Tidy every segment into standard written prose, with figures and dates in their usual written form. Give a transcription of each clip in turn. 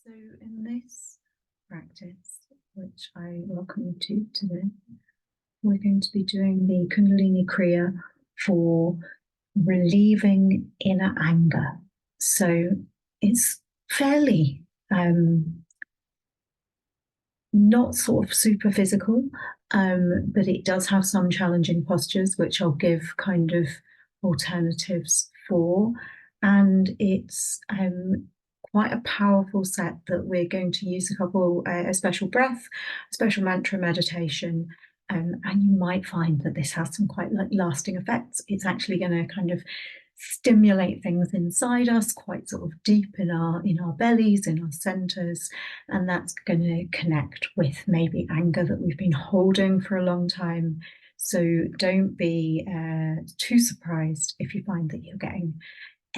So in this practice, which I welcome you to today, we're going to be doing the Kundalini Kriya for relieving inner anger. So it's fairly not sort of super physical, but it does have some challenging postures, which I'll give kind of alternatives for. And it's quite a powerful set that we're going to use a special breath, a special mantra meditation. And you might find that this has some quite lasting effects. It's actually going to kind of stimulate things inside us quite sort of deep in our bellies, in our centers, and that's going to connect with maybe anger that we've been holding for a long time. So don't be too surprised if you find that you're getting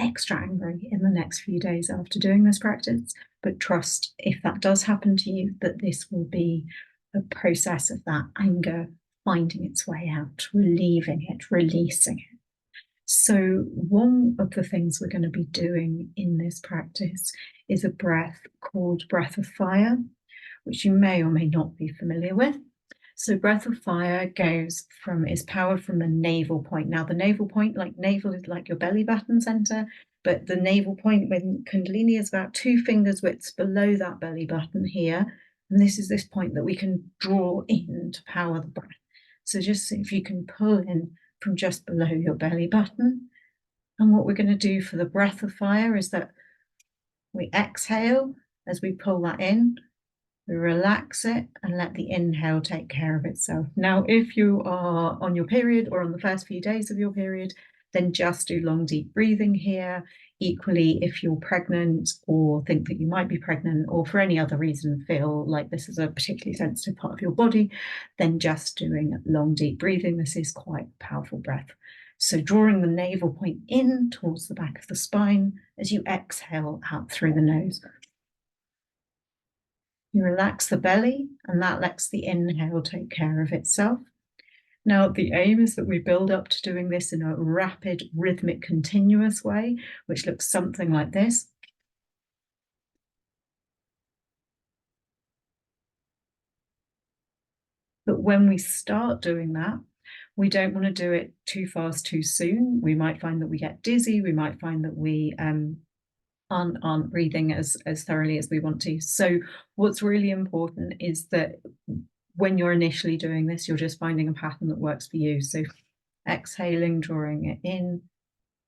extra angry in the next few days after doing this practice, but trust, if that does happen to you, that this will be a process of that anger finding its way out, relieving it, releasing it. So one of the things we're going to be doing in this practice is a breath called breath of fire, which you may or may not be familiar with. So breath of fire is powered from the navel point. Now the navel point, like navel is like your belly button center, but the navel point when Kundalini is about 2 fingers widths below that belly button here. And this is this point that we can draw in to power the breath. So just see if you can pull in from just below your belly button. And what we're going to do for the breath of fire is that we exhale as we pull that in, we relax it and let the inhale take care of itself. Now, if you are on your period or on the first few days of your period, then just do long, deep breathing here. Equally, if you're pregnant or think that you might be pregnant or for any other reason feel like this is a particularly sensitive part of your body, then just doing long, deep breathing. This is quite a powerful breath. So drawing the navel point in towards the back of the spine as you exhale out through the nose. You relax the belly and that lets the inhale take care of itself. Now, the aim is that we build up to doing this in a rapid, rhythmic, continuous way, which looks something like this. But when we start doing that, we don't want to do it too fast, too soon. We might find that we get dizzy. We might find that we aren't breathing as thoroughly as we want to. So what's really important is that when you're initially doing this, you're just finding a pattern that works for you. So exhaling, drawing it in,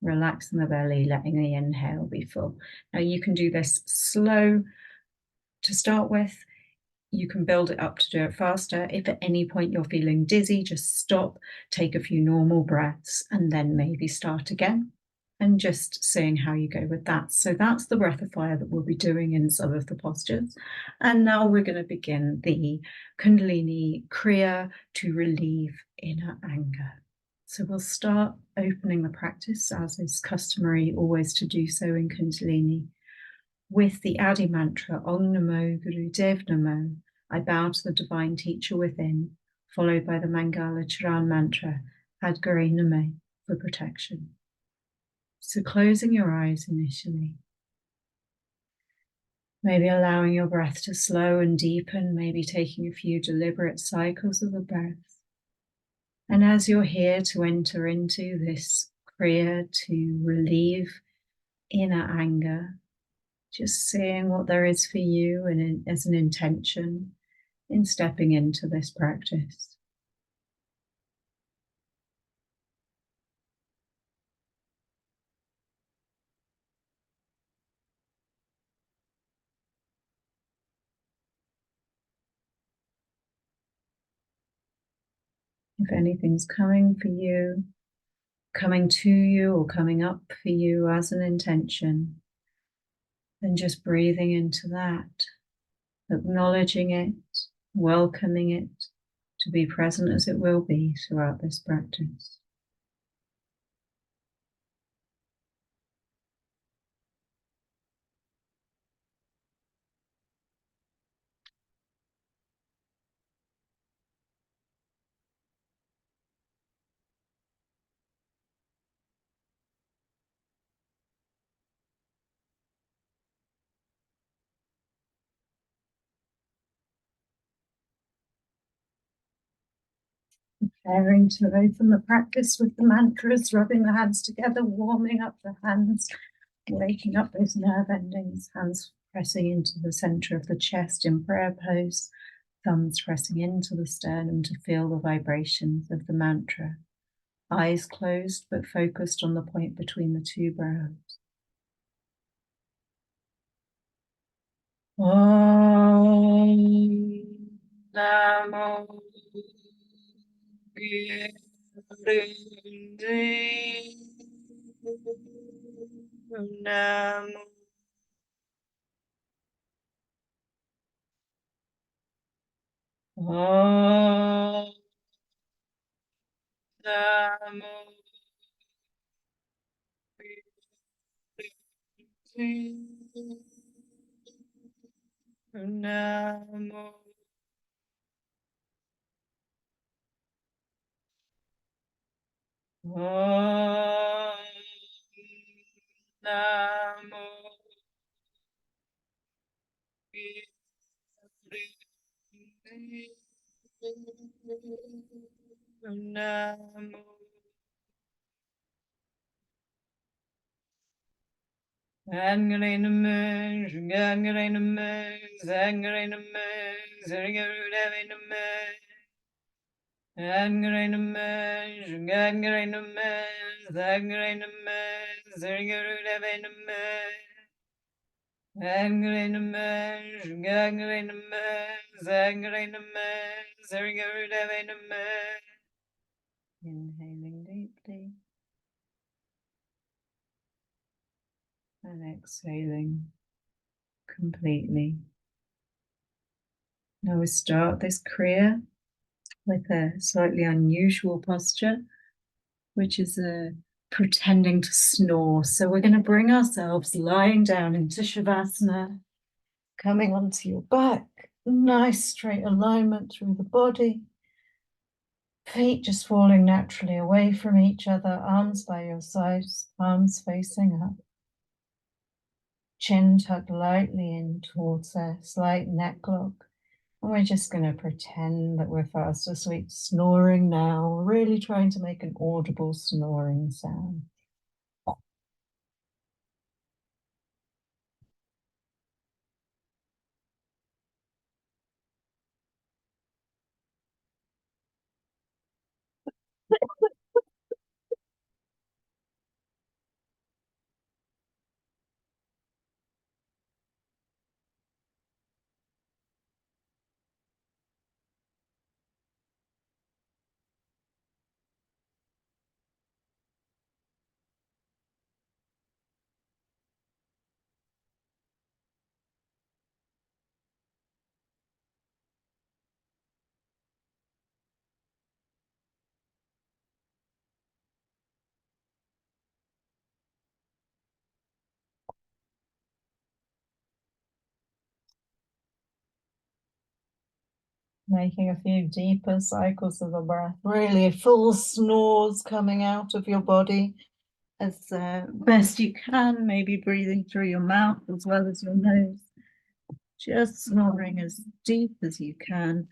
relaxing the belly, letting the inhale be full. Now you can do this slow to start with. You can build it up to do it faster. If at any point you're feeling dizzy, just stop, take a few normal breaths, and then maybe start again. And just seeing how you go with that. So that's the breath of fire that we'll be doing in some of the postures. And now we're going to begin the Kundalini Kriya to relieve inner anger. So we'll start opening the practice, as is customary always to do so in Kundalini, with the Adi mantra, Om Namo Guru Dev Namo. I bow to the divine teacher within, followed by the Mangala Charan mantra, Ad Gare Name, for protection. So closing your eyes initially, maybe allowing your breath to slow and deepen, maybe taking a few deliberate cycles of the breath. And as you're here to enter into this Kriya to relieve inner anger, just seeing what there is for you and as an intention in stepping into this practice. If anything's coming to you or coming up for you as an intention, then just breathing into that, acknowledging it, welcoming it to be present as it will be throughout this practice. Preparing to open the practice with the mantras, rubbing the hands together, warming up the hands, waking up those nerve endings, hands pressing into the center of the chest in prayer pose, thumbs pressing into the sternum to feel the vibrations of the mantra. Eyes closed but focused on the point between the two brows. Om Namo Namo Om Namo Namo Om Namo Namo Angrename, Angrename, Angrename, Zangarudaviname, Angrename, Angrename, Angrename, Zangarudaviname, Angrename, Angrename, Angrename, Zangarudaviname. Inhaling deeply and exhaling completely. Now we start this Kriya with a slightly unusual posture, which is pretending to snore. So we're going to bring ourselves lying down into Shavasana, coming onto your back, nice straight alignment through the body. Feet just falling naturally away from each other, arms by your sides, palms facing up. Chin tucked lightly in towards a slight neck lock. And we're just going to pretend that we're fast asleep, snoring now, really trying to make an audible snoring sound. Making a few deeper cycles of the breath, really full snores coming out of your body as best you can, maybe breathing through your mouth as well as your nose, just snoring as deep as you can,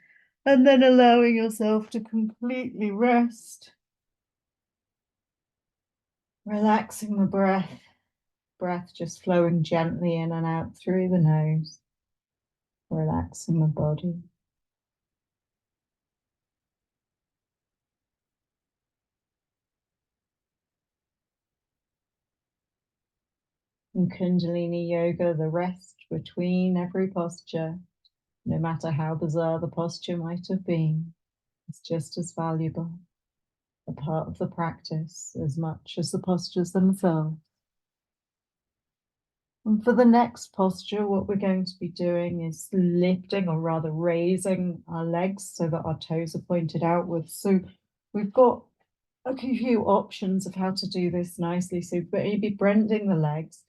and then allowing yourself to completely rest, relaxing the breath just flowing gently in and out through the nose, relaxing the body. In Kundalini Yoga, the rest between every posture, no matter how bizarre the posture might have been, is just as valuable, a part of the practice as much as the postures themselves. And for the next posture, what we're going to be doing is lifting, or rather raising our legs so that our toes are pointed outwards. So we've got a few options of how to do this nicely. So maybe bending the legs,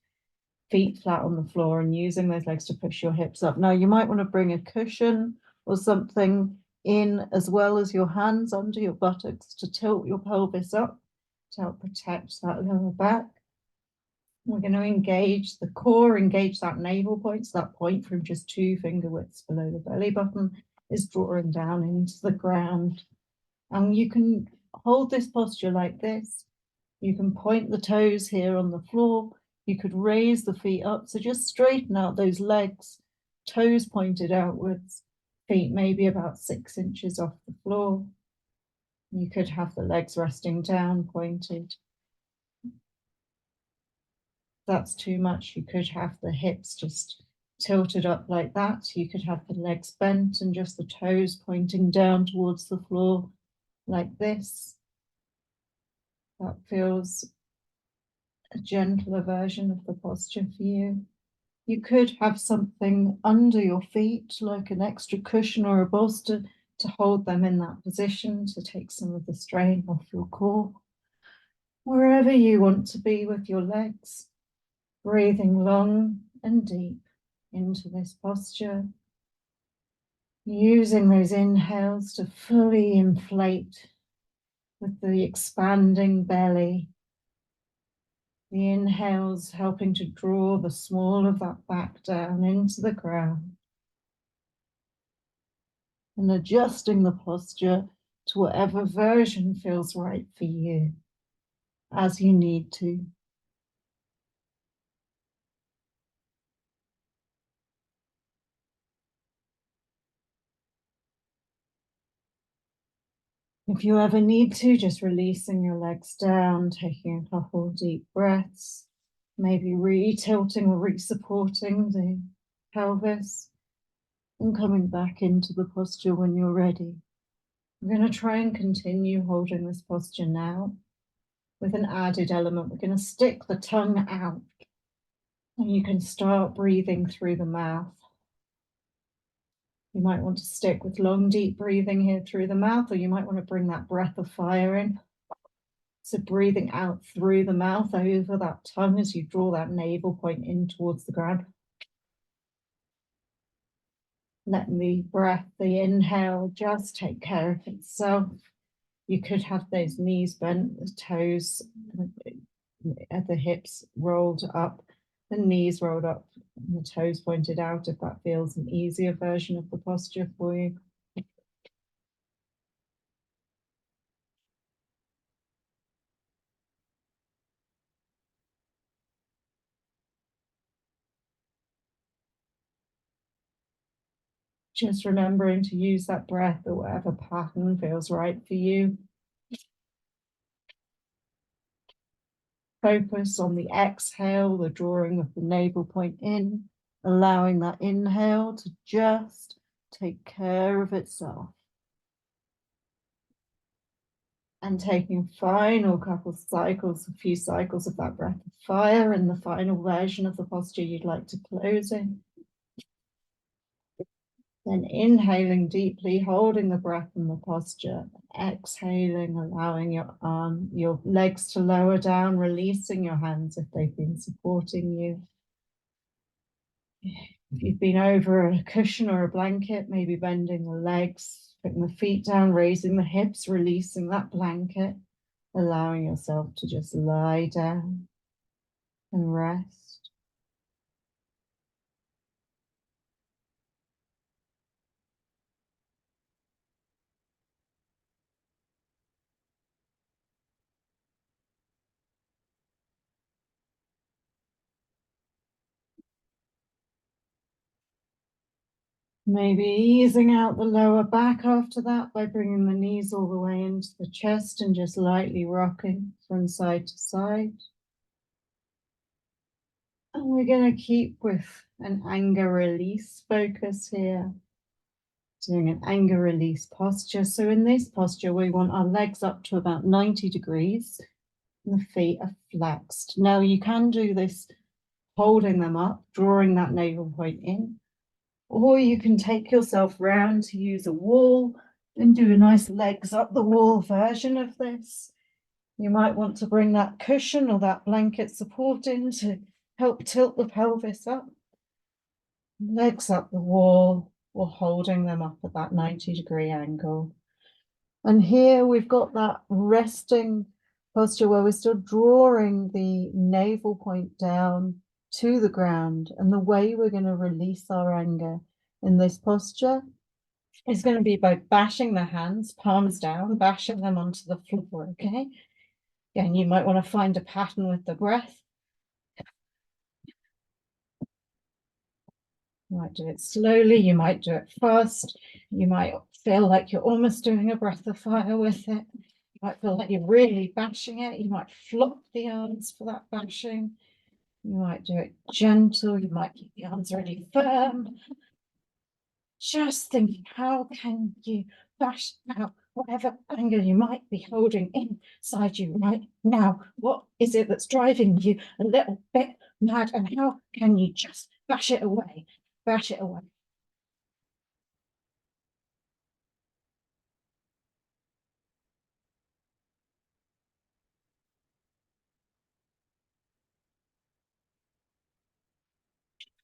feet flat on the floor, and using those legs to push your hips up. Now you might want to bring a cushion or something in, as well as your hands under your buttocks to tilt your pelvis up to help protect that lower back. We're going to engage the core, engage that navel point. So that point from just 2 finger widths below the belly button is drawing down into the ground. And you can hold this posture like this. You can point the toes here on the floor. You could raise the feet up. So just straighten out those legs, toes pointed outwards, feet maybe about 6 inches off the floor. You could have the legs resting down, pointed. If that's too much, you could have the hips just tilted up like that. You could have the legs bent and just the toes pointing down towards the floor like this. That feels a gentler version of the posture for you. You could have something under your feet, like an extra cushion or a bolster, to hold them in that position, to take some of the strain off your core. Wherever you want to be with your legs, breathing long and deep into this posture, using those inhales to fully inflate with the expanding belly. The inhales helping to draw the small of that back down into the ground. And adjusting the posture to whatever version feels right for you as you need to. If you ever need to, just releasing your legs down, taking a couple deep breaths, maybe re-tilting or re-supporting the pelvis, and coming back into the posture when you're ready. We're going to try and continue holding this posture now with an added element. We're going to stick the tongue out, and you can start breathing through the mouth. You might want to stick with long, deep breathing here through the mouth, or you might want to bring that breath of fire in. So breathing out through the mouth over that tongue as you draw that navel point in towards the ground. Letting the breath, the inhale, just take care of itself. You could have those knees bent, the toes at the hips rolled up, the knees rolled up, and the toes pointed out if that feels an easier version of the posture for you. Just remembering to use that breath or whatever pattern feels right for you. Focus on the exhale, the drawing of the navel point in, allowing that inhale to just take care of itself. And taking a final couple cycles, a few cycles of that breath of fire in the final version of the posture you'd like to close in. Then inhaling deeply, holding the breath in the posture, exhaling, allowing your legs to lower down, releasing your hands if they've been supporting you. If you've been over a cushion or a blanket, maybe bending the legs, putting the feet down, raising the hips, releasing that blanket, allowing yourself to just lie down and rest. Maybe easing out the lower back after that by bringing the knees all the way into the chest and just lightly rocking from side to side. And we're going to keep with an anger release focus here, doing an anger release posture. So in this posture, we want our legs up to about 90 degrees and the feet are flexed. Now you can do this holding them up, drawing that navel point in, or you can take yourself round to use a wall and do a nice legs up the wall version of this. You might want to bring that cushion or that blanket support in to help tilt the pelvis up. Legs up the wall, or holding them up at that 90-degree angle. And here we've got that resting posture where we're still drawing the navel point down to the ground. And the way we're going to release our anger in this posture is going to be by bashing the hands, palms down, bashing them onto the floor, okay? Again, you might want to find a pattern with the breath. You might do it slowly, you might do it fast, you might feel like you're almost doing a breath of fire with it. You might feel like you're really bashing it. You might flop the arms for that bashing. You might do it gentle, you might keep the arms really firm. Just thinking, how can you bash out whatever anger you might be holding inside you right now? What is it that's driving you a little bit mad? And how can you just bash it away? Bash it away.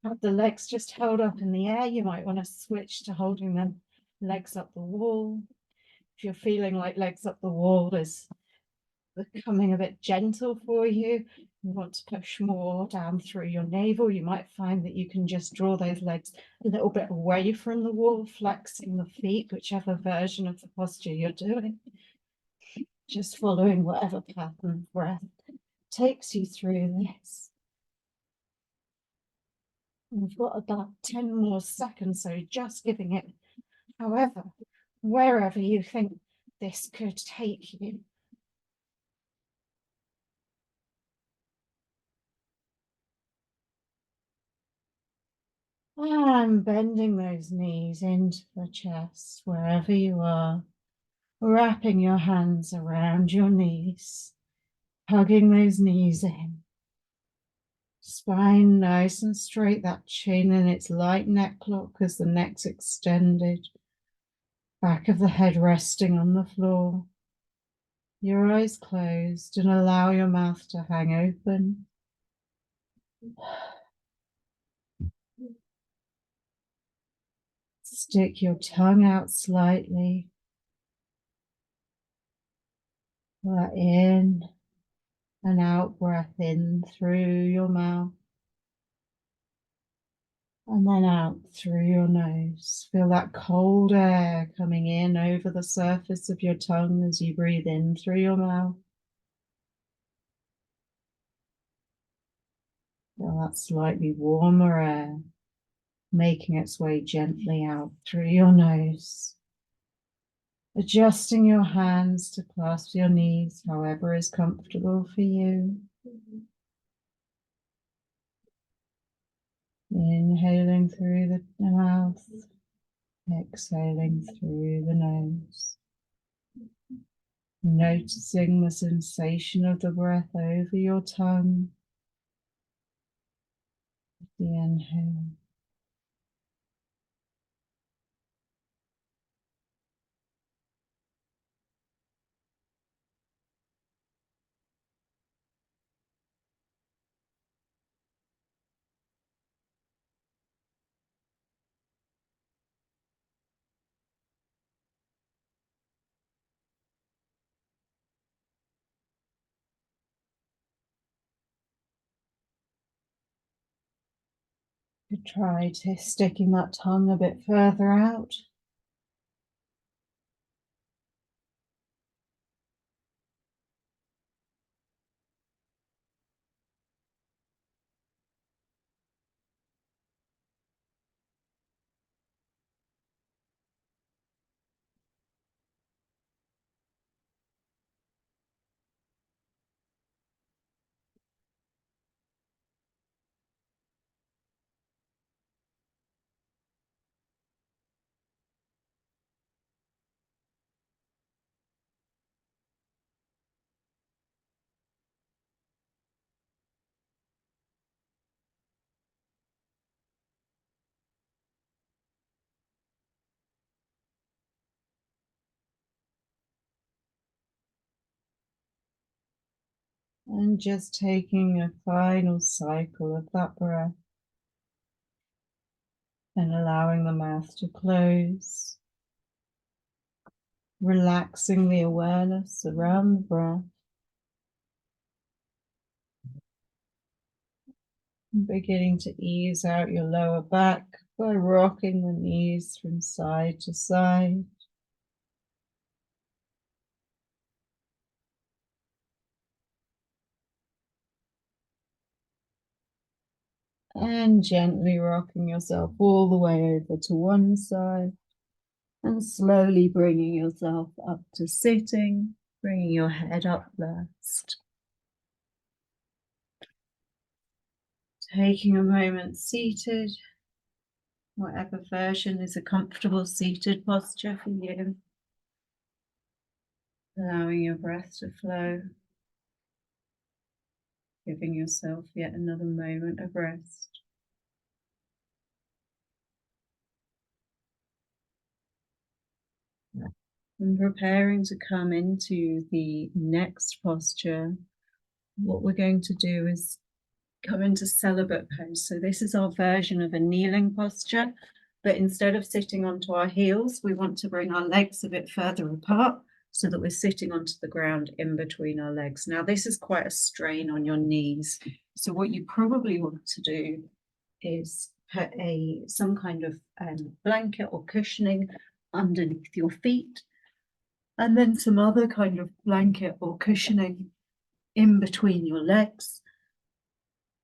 Have the legs just held up in the air. You might want to switch to holding them legs up the wall. If you're feeling like legs up the wall is becoming a bit gentle for you, you want to push more down through your navel, you might find that you can just draw those legs a little bit away from the wall, flexing the feet, whichever version of the posture you're doing. Just following whatever pattern of breath takes you through this. We've got about 10 more seconds, so just giving it, however, wherever you think this could take you. And bending those knees into the chest, wherever you are, wrapping your hands around your knees, hugging those knees in. Spine nice and straight, that chin in its light neck lock as the neck's extended. Back of the head resting on the floor. Your eyes closed and allow your mouth to hang open. Stick your tongue out slightly. That in and out breath in through your mouth. And then out through your nose. Feel that cold air coming in over the surface of your tongue as you breathe in through your mouth. Feel that slightly warmer air making its way gently out through your nose. Adjusting your hands to clasp your knees, however is comfortable for you. Inhaling through the mouth, exhaling through the nose. Noticing the sensation of the breath over your tongue. The inhale. You try to sticking that tongue a bit further out. And just taking a final cycle of that breath and allowing the mouth to close, relaxing the awareness around the breath, beginning to ease out your lower back, by rocking the knees from side to side. And gently rocking yourself all the way over to one side and slowly bringing yourself up to sitting, bringing your head up first. Taking a moment seated, whatever version is a comfortable seated posture for you. Allowing your breath to flow, giving yourself yet another moment of rest. And preparing to come into the next posture, what we're going to do is come into celibate pose. So this is our version of a kneeling posture, but instead of sitting onto our heels, we want to bring our legs a bit further apart so that we're sitting onto the ground in between our legs. Now, this is quite a strain on your knees. So what you probably want to do is put some kind of blanket or cushioning underneath your feet, and then some other kind of blanket or cushioning in between your legs,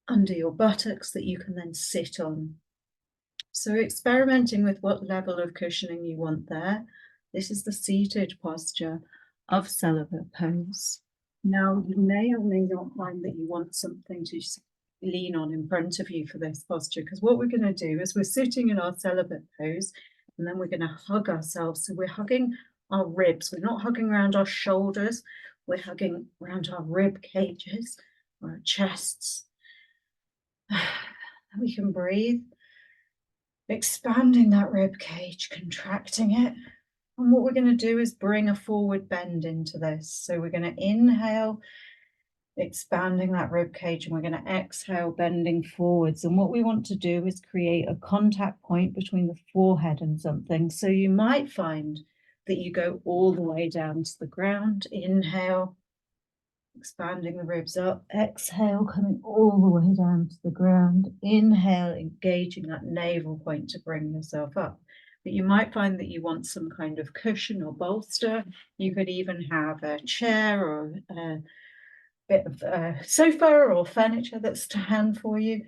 under your buttocks, that you can then sit on. So experimenting with what level of cushioning you want there. This is the seated posture of celibate pose. Now, you may or may not find that you want something to lean on in front of you for this posture, because what we're going to do is we're sitting in our celibate pose, and then we're going to hug ourselves. So we're hugging our ribs. We're not hugging around our shoulders. We're hugging around our rib cages, our chests. We can breathe, expanding that rib cage, contracting it. And what we're going to do is bring a forward bend into this. So we're going to inhale, expanding that rib cage, and we're going to exhale, bending forwards. And what we want to do is create a contact point between the forehead and something. So you might find that you go all the way down to the ground. Inhale, expanding the ribs up. Exhale, coming all the way down to the ground. Inhale, engaging that navel point to bring yourself up. But you might find that you want some kind of cushion or bolster. You could even have a chair or a bit of sofa or furniture that's to hand for you,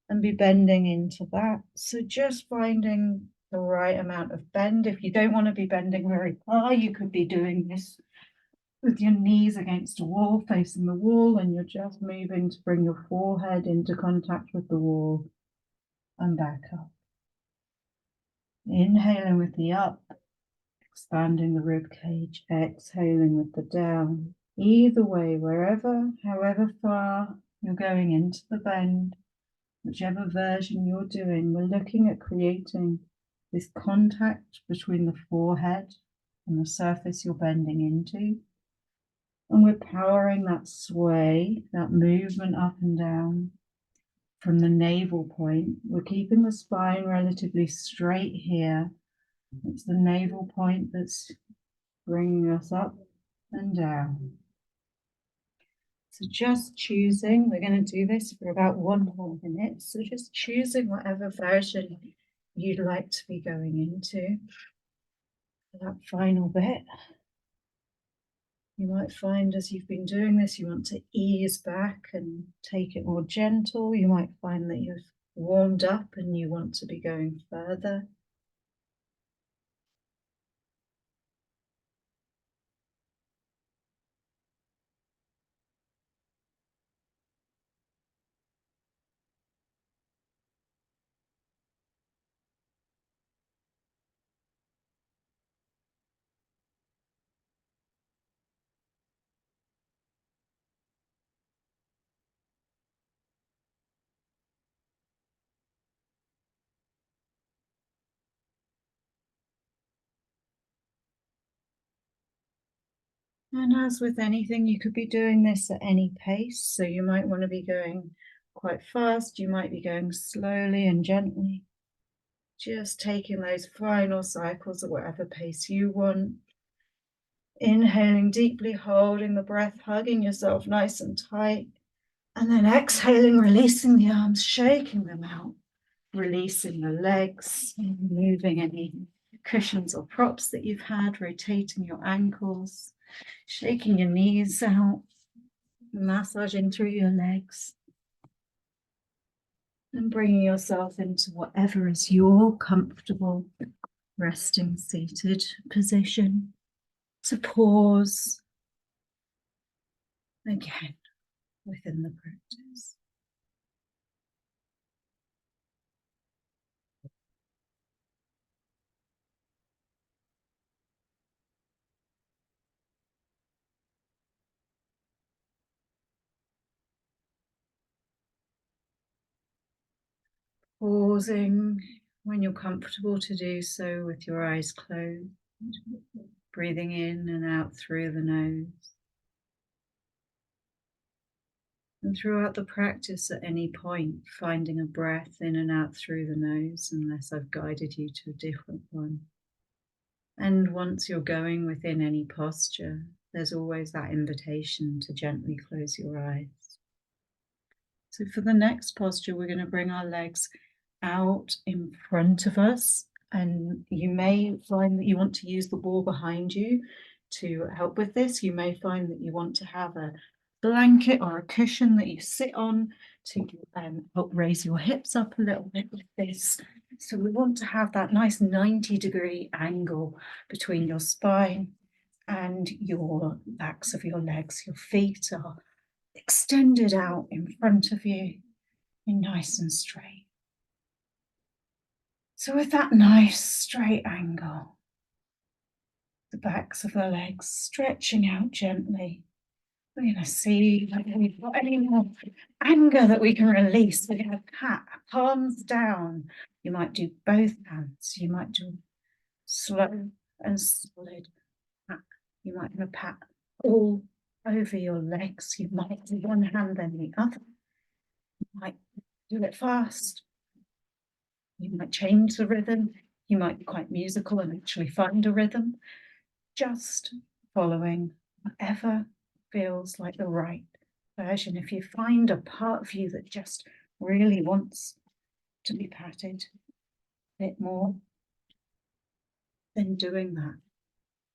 and be bending into that. So just finding the right amount of bend. If you don't want to be bending very far, you could be doing this with your knees against a wall, facing the wall, and you're just moving to bring your forehead into contact with the wall and back up. Inhaling with the up, expanding the rib cage, exhaling with the down. Either way, wherever, however far you're going into the bend, whichever version you're doing, we're looking at creating this contact between the forehead and the surface you're bending into. And we're powering that sway, that movement up and down from the navel point. We're keeping the spine relatively straight here. It's the navel point that's bringing us up and down. So just choosing, we're going to do this for about 1 whole minute. So just choosing whatever version you'd like to be going into for that final bit. You might find as you've been doing this, you want to ease back and take it more gentle. You might find that you've warmed up and you want to be going further. And as with anything, you could be doing this at any pace. So you might want to be going quite fast. You might be going slowly and gently. Just taking those final cycles at whatever pace you want. Inhaling deeply, holding the breath, hugging yourself nice and tight. And then exhaling, releasing the arms, shaking them out. releasing the legs, removing any cushions or props that you've had, rotating your ankles, shaking your knees out, massaging through your legs, and bringing yourself into whatever is your comfortable resting seated position. To pause again within the practice. Pausing when you're comfortable to do so with your eyes closed, breathing in and out through the nose. And throughout the practice, at any point, finding a breath in and out through the nose, unless I've guided you to a different one. And once you're going within any posture, there's always that invitation to gently close your eyes. So for the next posture, we're going to bring our legs out in front of us, and you may find that you want to use the wall behind you to help with this. You may find that you want to have a blanket or a cushion that you sit on to help raise your hips up a little bit with this. So we want to have that nice 90-degree angle between your spine and your backs of your legs. Your feet are extended out in front of you, and nice and straight. So with that nice straight angle, the backs of the legs stretching out gently, we're going to see whether we've got any more anger that we can release. We're going to pat palms down. You might do both hands. You might do slow and solid pat. You might have a pat all over your legs. You might do one hand then the other. You might do it fast. You might change the rhythm. You might be quite musical and actually find a rhythm. Just following whatever feels like the right version. If you find a part of you that just really wants to be patted a bit more, then doing that.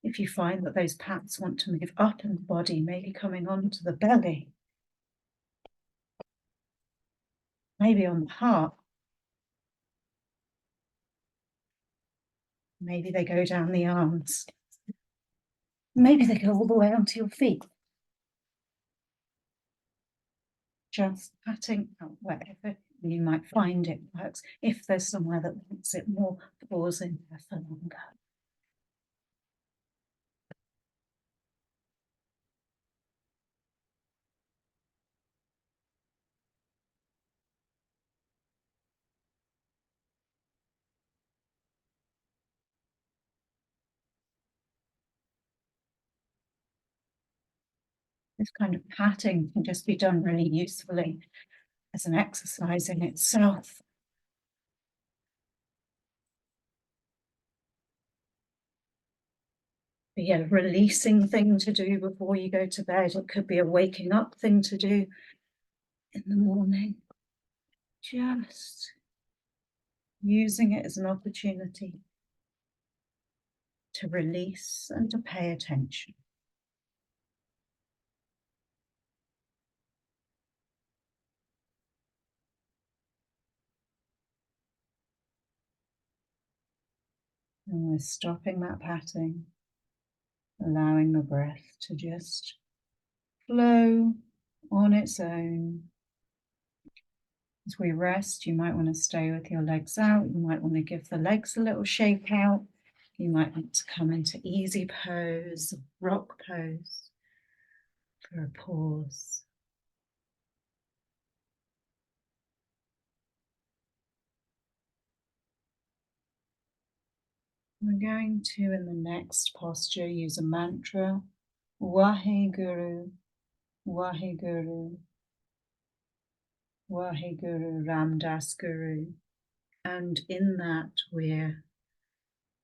If you find that those pats want to move up in the body, maybe coming onto the belly, maybe on the heart, maybe they go down the arms, maybe they go all the way onto your feet. Just patting out wherever you might find it works. If there's somewhere that wants it more, pausing there for longer. This kind of patting can just be done really usefully as an exercise in itself. Be a releasing thing to do before you go to bed. It could be a waking up thing to do in the morning. Just using it as an opportunity to release and to pay attention. And we're stopping that patting, allowing the breath to just flow on its own. As we rest, you might want to stay with your legs out. You might want to give the legs a little shake out. You might want to come into easy pose, rock pose, for a pause. We're going to, in the next posture, use a mantra, Waheguru, Waheguru, Waheguru Ramdas Guru. And in that, we're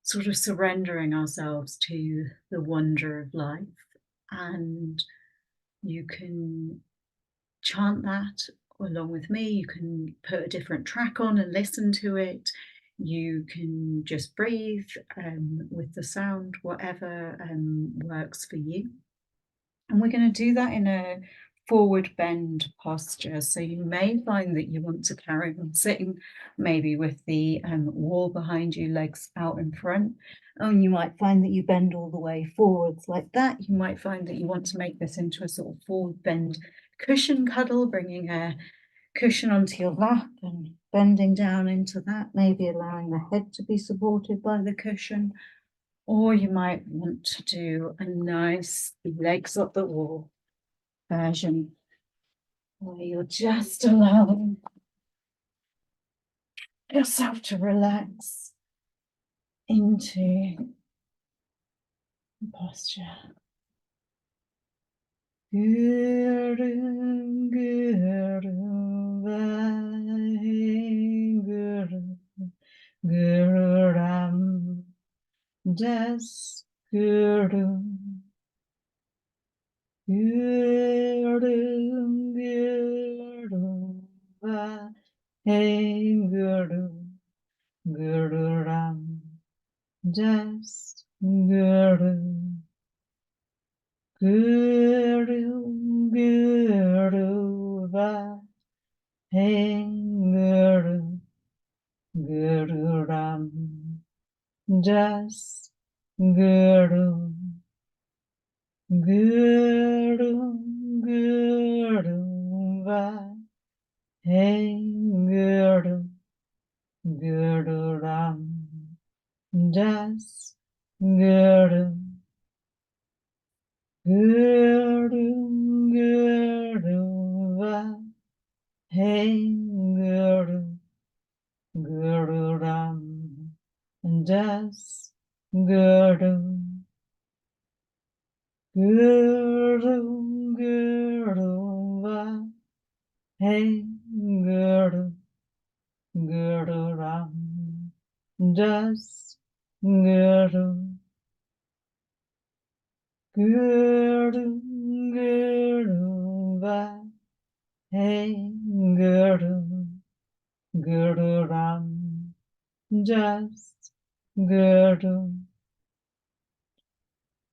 sort of surrendering ourselves to the wonder of life. And you can chant that, along with me. You can put a different track on and listen to it. You can just breathe with the sound, whatever works for you. And we're going to do that in a forward bend posture. So you may find that you want to carry on sitting maybe with the wall behind you, legs out in front. And you might find that you bend all the way forwards like that. You might find that you want to make this into a sort of forward bend cushion cuddle, bringing a cushion onto your lap and bending down into that, maybe allowing the head to be supported by the cushion. Or you might want to do a nice legs up the wall version where you're just allowing yourself to relax into the posture. Guru, Guru, Vaheguru, Guru Ram Das Guru, Guru, Guru, Vaheguru, Guru Ram Das Guru, Guru, Guru, Vaheguru, Guru Ram Das Guru, Guru, Guru, Vaheguru, Guru Ram Das Guru, Guru, Guru, Vaheguru, Guru Ram Das Guru, Guru, Guru, Vaheguru, Guru Ram Das Guru, Guru, Guru, Vaheguru, Guru Ram Das Guru,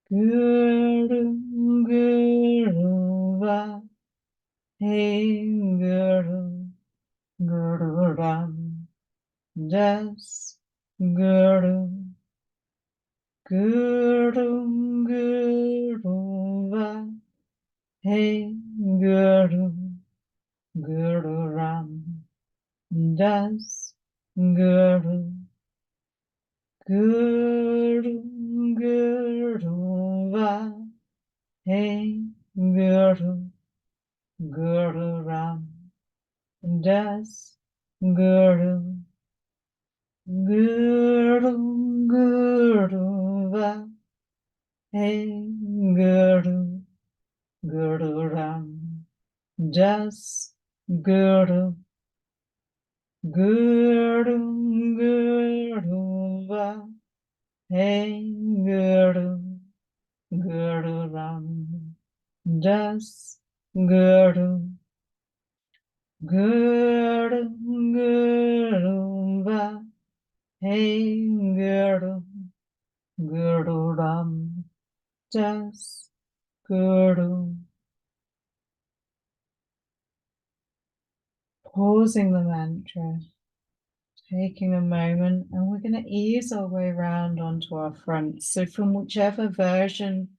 Guru, Guru, Vaheguru, Guru Ram Das Guru, Guru, Guru, Vaheguru, Guru Ram Das Guru, Guru, Guru, Vaheguru, Guru Ram Das Guru, Guru, Guru, Vaheguru, Guru Ram Das Guru, Guru, Guru, Vaheguru, Guru Ram Das Guru, Guru, Guru, Vaheguru, Guru Ram Das Guru. Pausing the mantra, taking a moment, and we're going to ease our way around onto our front. So from whichever version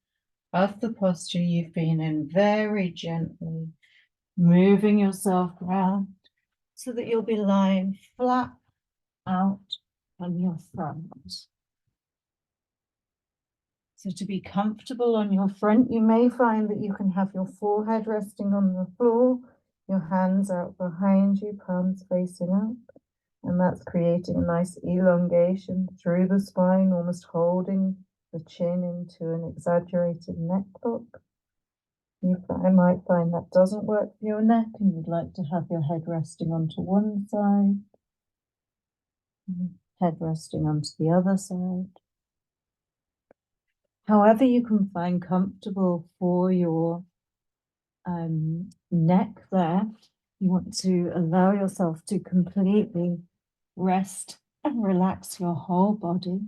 of the posture you've been in, very gently moving yourself around so that you'll be lying flat out on your front. So to be comfortable on your front, you may find that you can have your forehead resting on the floor, your hands out behind you, palms facing up. And that's creating a nice elongation through the spine, almost holding the chin into an exaggerated neck look. I might find that doesn't work for your neck and you'd like to have your head resting onto one side, head resting onto the other side. However you can find comfortable for your neck there. You want to allow yourself to completely rest and relax your whole body.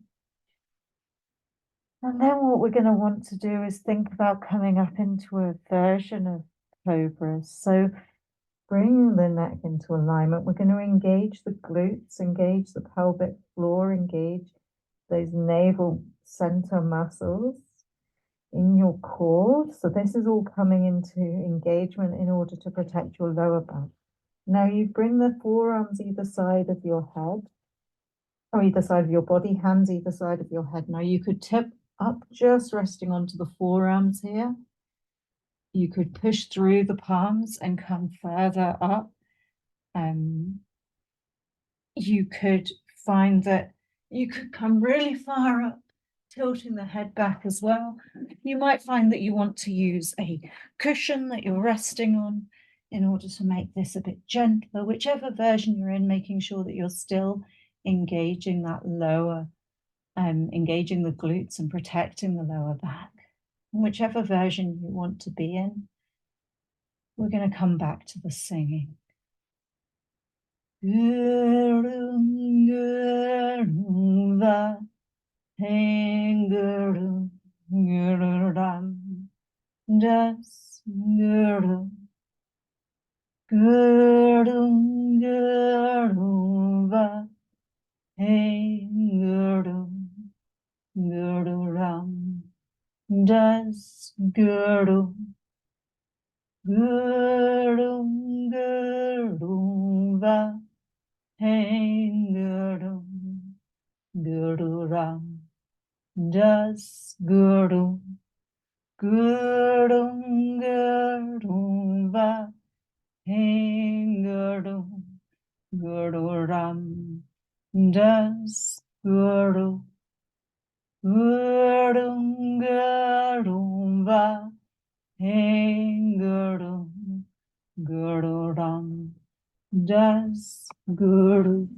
And then what we're going to want to do is think about coming up into a version of cobra. So bring the neck into alignment. We're going to engage the glutes, engage the pelvic floor, engage those navel center muscles in your core. So this is all coming into engagement in order to protect your lower back. Now you bring the forearms either side of your head, or either side of your body, hands either side of your head. Now you could tip up, just resting onto the forearms here. You could push through the palms and come further up. You could find that you could come really far up, tilting the head back as well. You might find that you want to use a cushion that you're resting on in order to make this a bit gentler, whichever version you're in, making sure that you're still engaging that lower, engaging the glutes and protecting the lower back. And whichever version you want to be in, we're going to come back to the singing. Das guru guru guru va hey guru guru ram das guru guru guru va hey guru guru ram das guru guru guru va hey guru guru ram das guru.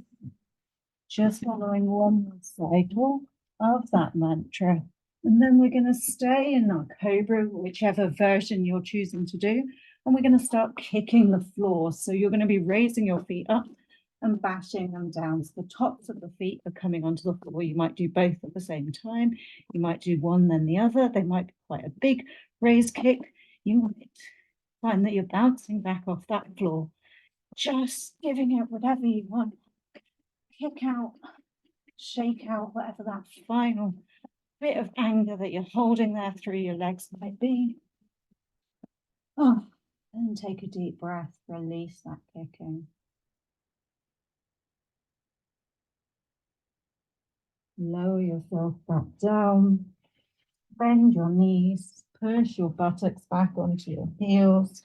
Just following one more cycle of that mantra, and then we're going to stay in our cobra, whichever version you're choosing to do, and we're going to start kicking the floor. So you're going to be raising your feet up and bashing them down. So the tops of the feet are coming onto the floor. You might do both at the same time. You might do one, then the other. They might be quite a big raised kick. You might find that you're bouncing back off that floor, just giving it whatever you want. Kick out, shake out, whatever that final bit of anger that you're holding there through your legs might be. Oh, and take a deep breath, release that kicking. Lower yourself back down, bend your knees, push your buttocks back onto your heels,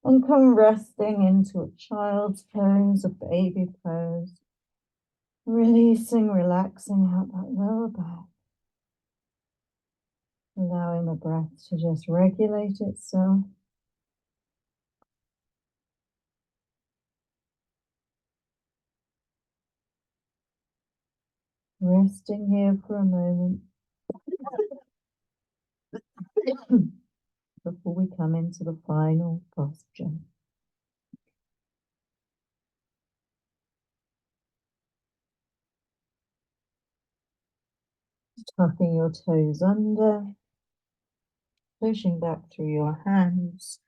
and come resting into a child's pose, a baby pose. Releasing, relaxing out that lower back. Allowing the breath to just regulate itself. Resting here for a moment before we come into the final posture. Tucking your toes under, pushing back through your hands,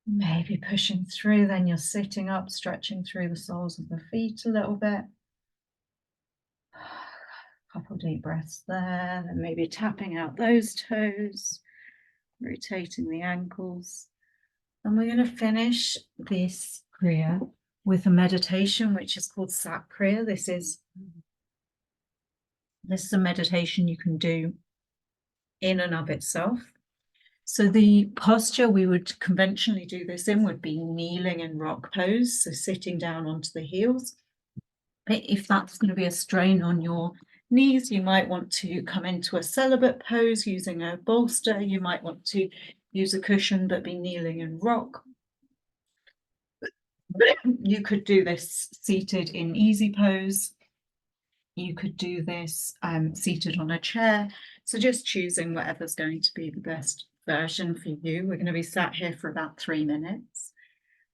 maybe pushing through, then you're sitting up, stretching through the soles of the feet a little bit. Couple deep breaths there, then maybe tapping out those toes, rotating the ankles. And we're going to finish this Kriya with a meditation which is called Sat Kriya. This is a meditation you can do in and of itself. So the posture we would conventionally do this in would be kneeling in rock pose, so sitting down onto the heels. If that's going to be a strain on your knees, you might want to come into a celibate pose using a bolster. You might want to use a cushion but be kneeling in rock. You could do this seated in easy pose. You could do this seated on a chair. So just choosing whatever's going to be the best version for you. We're going to be sat here for about 3 minutes.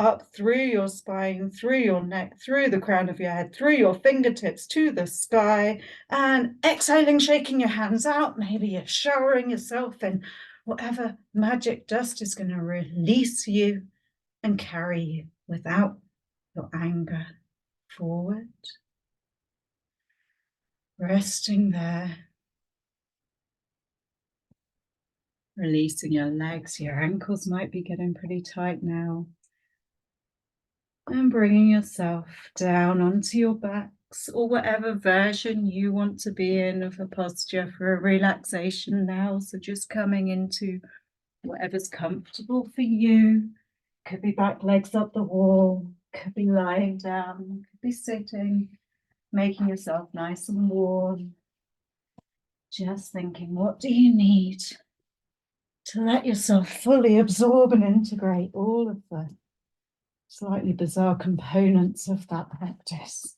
up through your spine, through your neck, through the crown of your head, through your fingertips to the sky, and exhaling, shaking your hands out. Maybe you're showering yourself in whatever magic dust is going to release you and carry you without your anger forward. Resting there. Releasing your legs. Your ankles might be getting pretty tight now. And bringing yourself down onto your backs, or whatever version you want to be in of a posture for a relaxation now. So just coming into whatever's comfortable for you. Could be back legs up the wall, could be lying down, could be sitting, making yourself nice and warm. Just thinking, what do you need to let yourself fully absorb and integrate all of the slightly bizarre components of that practice?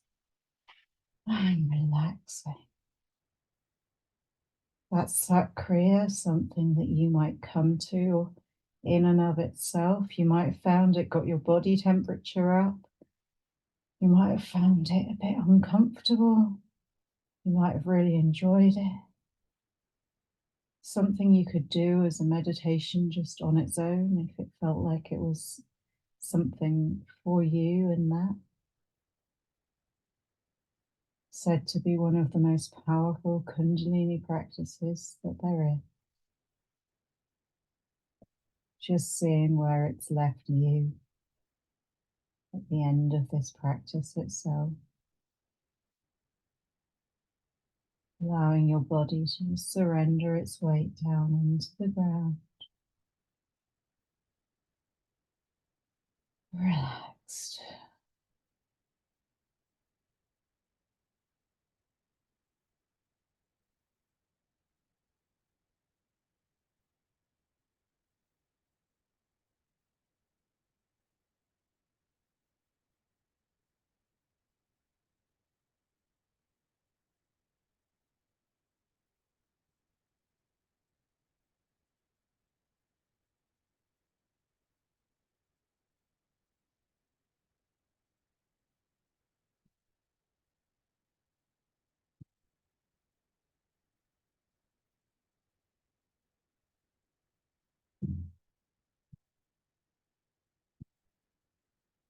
And relaxing. That's that Kriya, something that you might come to in and of itself. You might have found it got your body temperature up. You might have found it a bit uncomfortable. You might have really enjoyed it. Something you could do as a meditation just on its own if it felt like it was something for you in that. Said to be one of the most powerful Kundalini practices that there is. Just seeing where it's left you at the end of this practice itself. Allowing your body to surrender its weight down into the ground. Relaxed.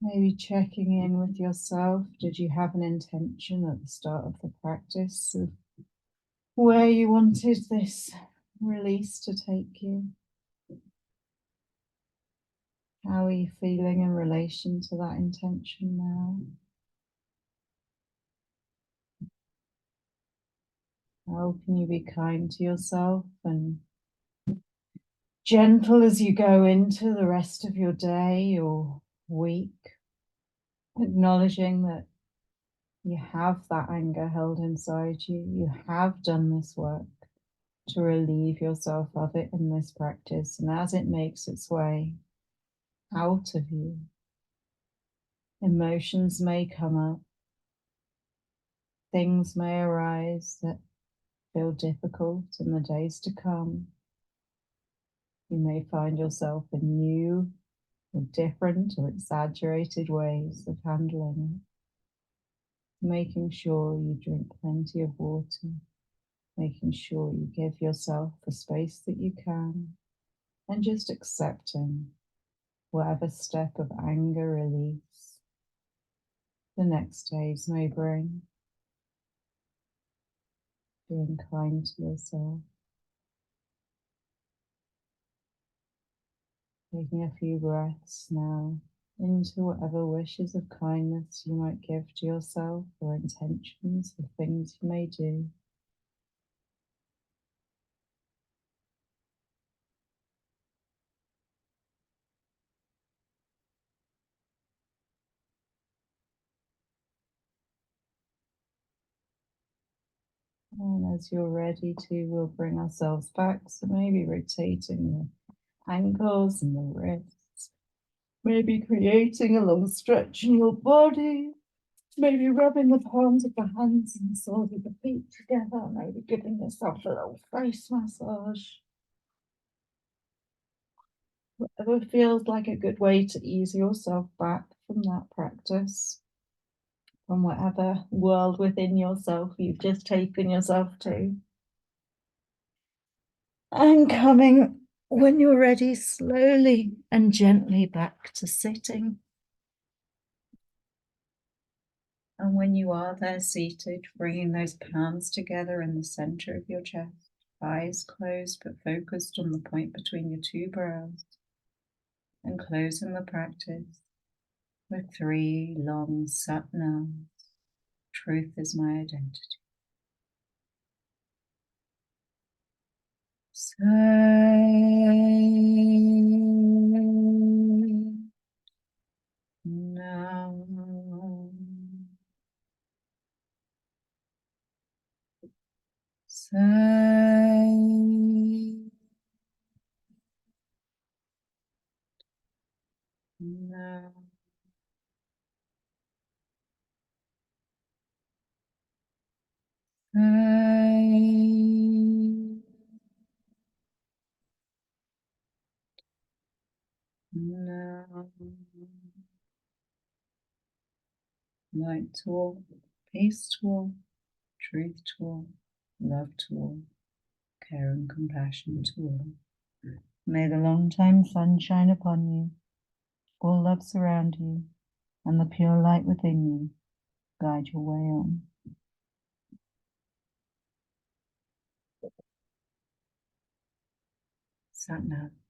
Maybe checking in with yourself. Did you have an intention at the start of the practice of where you wanted this release to take you? How are you feeling in relation to that intention now? How can you be kind to yourself and gentle as you go into the rest of your day or week? Acknowledging that you have that anger held inside you. You have done this work to relieve yourself of it in this practice. And as it makes its way out of you, emotions may come up. Things may arise that feel difficult in the days to come. You may find yourself in new or different or exaggerated ways of handling it. Making sure you drink plenty of water, making sure you give yourself the space that you can, and just accepting whatever step of anger release the next days may bring. Being kind to yourself. Taking a few breaths now into whatever wishes of kindness you might give to yourself or intentions for things you may do. And as you're ready to, we'll bring ourselves back. So maybe rotating the ankles and the wrists. Maybe creating a little stretch in your body. Maybe rubbing the palms of the hands and the soles of the feet together. Maybe giving yourself a little face massage. Whatever feels like a good way to ease yourself back from that practice, from whatever world within yourself you've just taken yourself to. And coming, when you're ready, slowly and gently back to sitting. And when you are there seated, bringing those palms together in the center of your chest, eyes closed but focused on the point between your two brows, and closing the practice with 3 long satnams. Truth is my identity. Light to all, peace to all, truth to all, love to all, care and compassion to all. May the long-time sun shine upon you, all love surround you, and the pure light within you guide your way on. Sat Nam.